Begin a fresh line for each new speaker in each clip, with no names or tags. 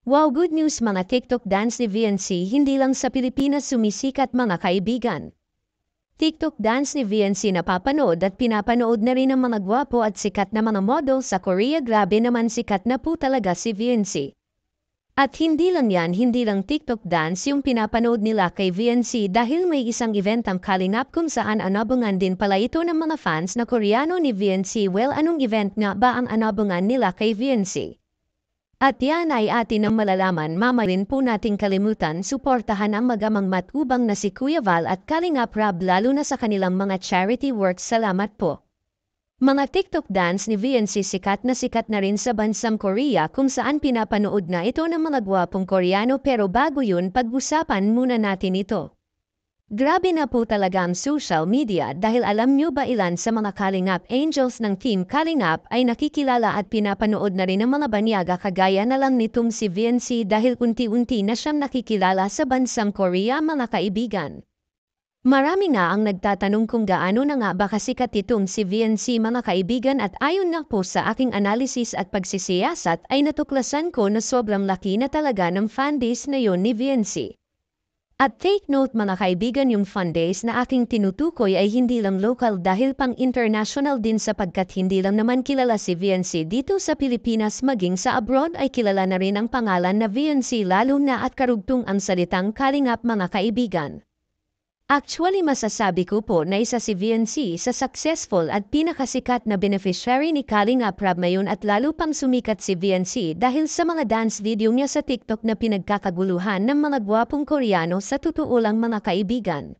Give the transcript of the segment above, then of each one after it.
Wow, good news mga TikTok dance ni VNC, hindi lang sa Pilipinas sumisikat mga kaibigan. TikTok dance ni VNC napapanood at pinapanood na rin ng mga gwapo at sikat na mga model sa Korea. Grabe naman, sikat na po talaga si VNC. At hindi lang yan, hindi lang TikTok dance yung pinapanood nila kay VNC dahil may isang event ang Kalingap kung saan anabangan din pala ito ng mga fans na Koreano ni VNC. Well, anong event nga ba ang anabangan nila kay VNC? At yan ay atin ang malalaman. Mamarin po nating kalimutan suportahan ang magamang matubang na si Kuya Val at Kalingap Rab, lalo na sa kanilang mga charity works. Salamat po. Mga TikTok dance ni VNC sikat na rin sa bansang Korea kung saan pinapanood na ito ng mga gwapong Koreano, pero bago yun pag-usapan muna natin ito. Grabe na po talaga ang social media dahil alam nyo ba ilan sa mga Kalingap Angels ng Team Kalingap ay nakikilala at pinapanood na rin ng mga banyaga kagaya na lang nitong si VNC dahil unti-unti na siyang nakikilala sa bansang Korea mga kaibigan. Marami nga ang nagtatanong kung gaano na nga ba kasikat itong si VNC mga kaibigan, at ayon na po sa aking analysis at pagsisiyasat ay natuklasan ko na sobrang laki na talaga ng fanbase na yon ni VNC. At take note mga kaibigan, yung fanbase na aking tinutukoy ay hindi lang local dahil pang international din, sapagkat hindi lang naman kilala si VNC dito sa Pilipinas, maging sa abroad ay kilala na rin ang pangalan na VNC, lalo na at karugtong ang salitang Kalingap mga kaibigan. Actually, masasabi ko po na isa si VNC sa successful at pinakasikat na beneficiary ni Kalingap Rab ngayon, at lalo pang sumikat si VNC dahil sa mga dance video niya sa TikTok na pinagkakaguluhan ng mga gwapong Koreano. Sa totoo lang mga kaibigan.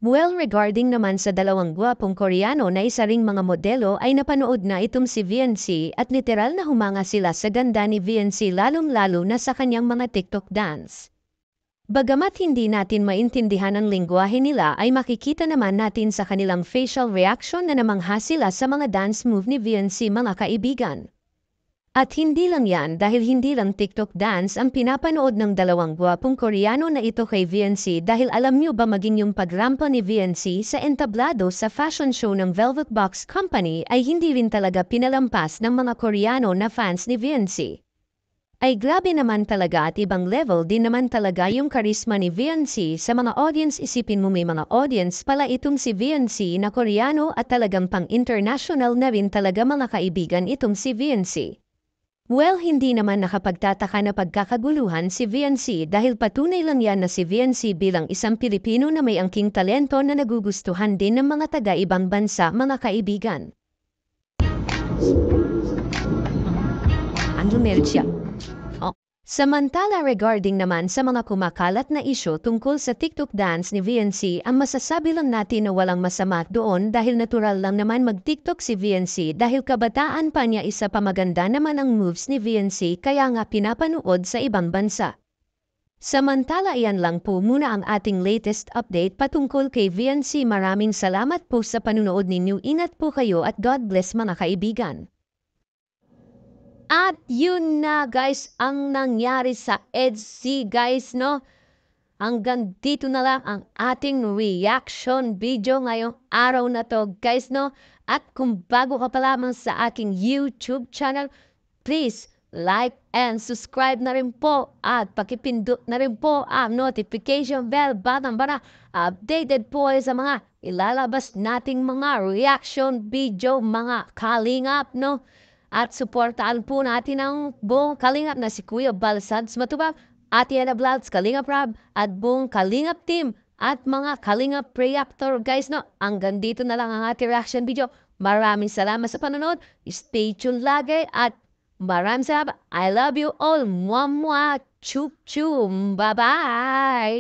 Well, regarding naman sa dalawang gwapong Koreano na isa ring mga modelo, ay napanood na itong si VNC at literal na humanga sila sa ganda ni VNC, lalong-lalo na sa kanyang mga TikTok dance. Bagamat hindi natin maintindihan ang lengguwahe nila, ay makikita naman natin sa kanilang facial reaction na namangha sila sa mga dance move ni VNC mga kaibigan. At hindi lang yan, dahil hindi lang TikTok dance ang pinapanood ng dalawang gwapong Koreano na ito kay VNC, dahil alam nyo ba maging yung pagrampa ni VNC sa entablado sa fashion show ng Velvet Box Company ay hindi rin talaga pinalampas ng mga Koreano na fans ni VNC. Ay grabe naman talaga, at ibang level din naman talaga yung charisma ni VNC sa mga audience. Isipin mo, may mga audience pala itong si VNC na Koreano at talagang pang-international na rin talaga mga kaibigan itong si VNC. Well, hindi naman nakapagtataka na pagkakaguluhan si VNC dahil patunay lang yan na si VNC bilang isang Pilipino na may angking talento na nagugustuhan din ng mga taga-ibang bansa mga kaibigan. Ano meron siya? Samantala, regarding naman sa mga kumakalat na isyo tungkol sa TikTok dance ni VNC, ang masasabi lang natin na walang masama doon dahil natural lang naman mag-TikTok si VNC dahil kabataan pa niya. Isa pa maganda naman ang moves ni VNC kaya nga pinapanood sa ibang bansa. Samantala, iyan lang po muna ang ating latest update patungkol kay VNC. Maraming salamat po sa panunood ninyo. Ingat po kayo at God bless mga kaibigan. At yun na guys ang nangyari sa EDC guys, no? Hanggang dito na lang ang ating reaction video ngayong araw na to guys, no? At kung bago ka pa lamang sa aking YouTube channel, please like and subscribe na rin po at pakipindot na rin po ang notification bell button para updated po sa mga ilalabas nating mga reaction video mga Kalingap, no? At suportaan po natin ang buong Kalingap na si Kuya Val Santos Matubang, Ate Ana Vlogs, Kalingap Rab, at buong Kalingap team at mga Kalingap Reactor guys, no? Hanggang dito na lang ang ating reaction video. Maraming salamat sa panonood. Stay tuned lagi at maraming salamat. I love you all. Mwah mwah. Chup chum. Bye bye.